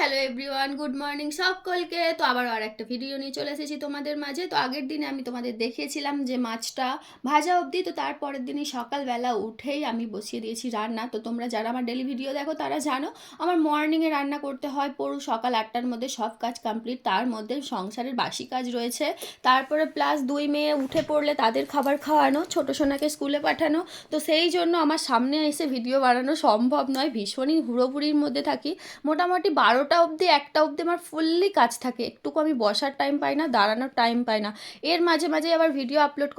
Hello everyone, good morning সকলকে। তো আবার আর একটা ভিডিও নিয়ে চলে এসেছি তোমাদের মাঝে। তো আগের দিনে আমি তোমাদের দেখিয়েছিলাম যে মাছটা ভাজা অবধি, তো তারপরের দিনই সকালবেলা উঠেই আমি বসিয়ে দিয়েছি রান্না। তো তোমরা যারা আমার ডেলি ভিডিও দেখো তারা জানো আমার মর্নিংয়ে রান্না করতে হয় পুরো সকাল 8টার মধ্যে সব কাজ কমপ্লিট। তার মধ্যে সংসারের বাসি কাজ রয়েছে, তারপরে প্লাস 2 মেয়ে উঠে পড়লে তাদের খাবার খাওয়ানো, ছোটো সোনাকে স্কুলে পাঠানো। তো সেই জন্য আমার সামনে এসে ভিডিও বানানো সম্ভব নয়, ভীষণই হুড়োহুড়ির মধ্যে থাকি। মোটামুটি 12টা অবধি 1টা অবধি আমার ফুললি কাজ থাকে, একটুকু আমি বসার টাইম পাই না, দাঁড়ানোর টাইম পাই না। এর মাঝে মাঝে আবার ভিডিও আপলোড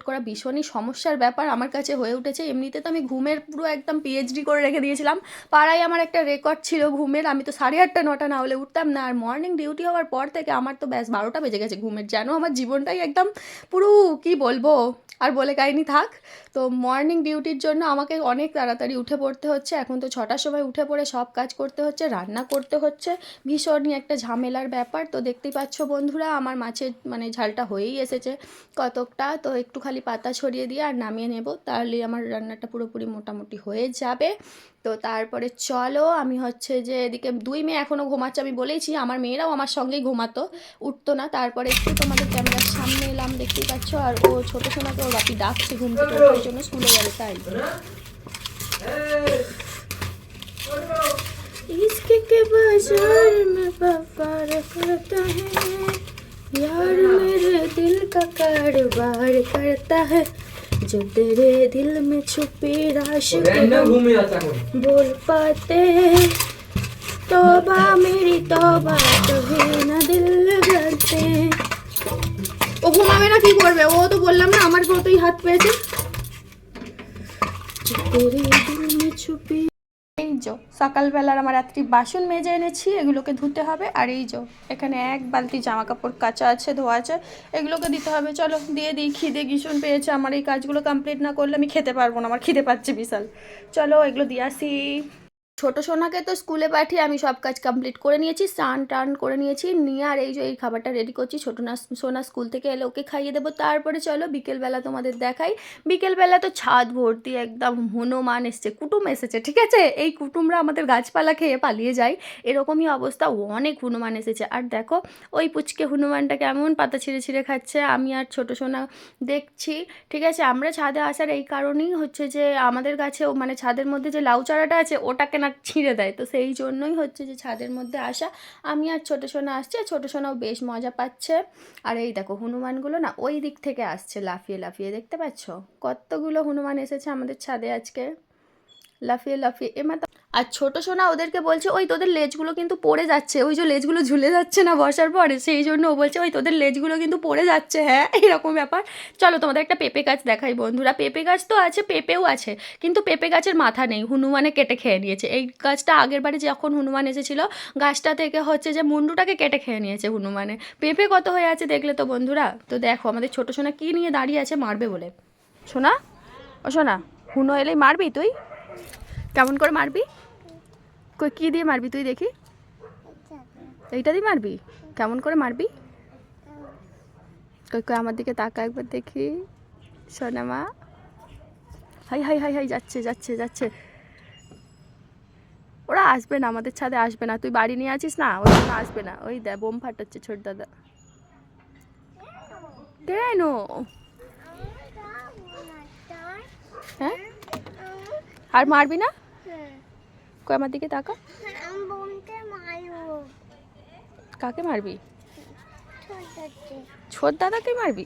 করা ভীষণই সমস্যার ব্যাপার আমার কাছে হয়ে উঠেছে। এমনিতে তো আমি ঘুমের পুরো একদম পিএইচডি করে রেখে দিয়েছিলাম, পাড়ায় আমার একটা রেকর্ড ছিল ঘুমের, আমি তো 8:30 9টা না হলে উঠতাম না। আর মর্নিং ডিউটি হওয়ার পর থেকে আমার তো ব্যাস 12টা বেজে গেছে ঘুমের, যেন আমার জীবনটাই একদম পুরো কি বলবো, আর বলে কাহিনি থাক। তো মর্নিং ডিউটির জন্য আমাকে অনেক তাড়াতাড়ি উঠে পড়তে হচ্ছে। এখন তো 6টার সময় উঠে পড়ে সব কাজ করতে হচ্ছে, রান্না করতে হচ্ছে, ভীষণই একটা ঝামেলার ব্যাপার। তো দেখতেই পাচ্ছ বন্ধুরা, আমার মাছের ঝালটা হয়েই এসেছে কতকটা। তো একটু খালি পাতা ছড়িয়ে দিয়ে আর নামিয়ে নেব, তাহলে আমার রান্নাটা পুরোপুরি মোটামুটি হয়ে যাবে। তো তারপরে চলো, আমি হচ্ছে যে এদিকে 2 মেয়ে এখনও ঘুমাচ্ছে, আমি বলেইছি আমার মেয়েরাও আমার সঙ্গেই ঘুমাতো, উঠতো না। তারপরে একটু তোমাদের ক্যামেরার সামনে এলাম, দেখতেই পাচ্ছ। আর ও ছোটো সোনাকে ওর বাপি ডাকছে ঘুম থেকে ওঠার জন্য, স্কুলে যাবে তাই। इसके के बाजार में व्यापार करता है यार, मेरे दिल का कारोबार करता है, जो तेरे दिल में छुपी राश बोल पाते हैं, तौबा मेरी तौबा कभी ना दिल लगाते हैं। ও ঘুমাবে না, কি করবে? ও তো বললাম না আমার মতোই হাত পেয়েছে। तेरे दिल में छुपी। এই যো সকালবেলার আমার রাত্রি বাসন মেজে এনেছি, এগুলোকে ধুতে হবে। আর এই যো এখানে 1 বালতি জামা কাপড় কাচা আছে, ধোয়া আছে, এগুলোকে দিতে হবে। চলো দিয়ে দিই, খিদে ভীষণ পেয়েছে আমার, এই কাজগুলো কমপ্লিট না করলে আমি খেতে পারবো না, আমার খিদে পাচ্ছে বিশাল। চলো এগুলো দিয়ে আসি। ছোটো সোনাকে তো স্কুলে পাঠিয়ে আমি সব কাজ কমপ্লিট করে নিয়েছি, স্নান টান করে নিয়েছি নিয়ে, আর এই যে এই খাবারটা রেডি করছি। সোনা স্কুল থেকে এলে ওকে খাইয়ে দেবো। তারপরে চলো বিকেলবেলা তোমাদের দেখাই। বিকেলবেলা তো ছাদ ভর্তি একদম হনুমান এসছে, কুটুম এসেছে, ঠিক আছে। এই কুটুমরা আমাদের গাছপালা খেয়ে পালিয়ে যায়, এরকমই অবস্থা। অনেক হনুমান এসেছে। আর দেখো ওই পুচকে হনুমানটা কেমন পাতা ছিঁড়ে ছিঁড়ে খাচ্ছে, আমি আর ছোটো সোনা দেখছি, ঠিক আছে। আমরা ছাদে আসার এই কারণেই হচ্ছে যে আমাদের গাছেও ছাদের মধ্যে যে লাউ চারাটা আছে ওটাকে না ছিঁড়ে দেয়, তো সেই জন্যই হচ্ছে যে ছাদের মধ্যে আসা। আমি আর ছোটো সোনা আসছে, ছোটো সোনাও বেশ মজা পাচ্ছে। আর এই দেখো হনুমানগুলো না ওই দিক থেকে আসছে লাফিয়ে লাফিয়ে, দেখতে পাচ্ছ কতগুলো হনুমান এসেছে আমাদের ছাদে আজকে, লাফিয়ে লাফিয়ে। আর ছোটো সোনা ওদেরকে বলছে ওই তোদের লেজগুলো কিন্তু পড়ে যাচ্ছে, ওই যে লেজগুলো ঝুলে যাচ্ছে না বসার পরে, সেই জন্য ও বলছে ওই তোদের লেজগুলো কিন্তু পড়ে যাচ্ছে। হ্যাঁ এরকম ব্যাপার। চলো তোমাদের একটা পেঁপে গাছ দেখাই বন্ধুরা। পেঁপে গাছ তো আছে, পেঁপেও আছে, কিন্তু পেঁপে গাছের মাথা নেই, হনুমানে কেটে খেয়ে নিয়েছে। এই গাছটা আগের বারে যখন হনুমান এসেছিল গাছটা থেকে হচ্ছে যে মুন্ডুটাকে কেটে খেয়ে নিয়েছে হনুমানে। পেঁপে কত হয়ে আছে দেখলে তো বন্ধুরা। তো দেখো আমাদের ছোটো সোনা কী নিয়ে দাঁড়িয়ে আছে, মারবে বলে। সোনা, ও সোনা, হুনো এলেই মারবি তুই? কেমন করে মারবি? কই কী দিয়ে মারবি তুই দেখি? এইটা দিয়ে মারবি? কেমন করে মারবি? কই কই আমার দিকে তাকা একবার দেখি সোনা মা। হাই হাই হাই হাই, যাচ্ছে যাচ্ছে যাচ্ছে। ওরা আসবে না, আমাদের ছাদে আসবে না, তুই বাড়ি নিয়ে আছিস না, ওই জন্য আসবে না। ওই দেখ বোম ফাটাচ্ছে ছোট দাদা। কেন? হ্যাঁ আর মারবি না? কই আমার দিকে তাকা। কাকে মারবি? ছোট দাদাকে মারবি?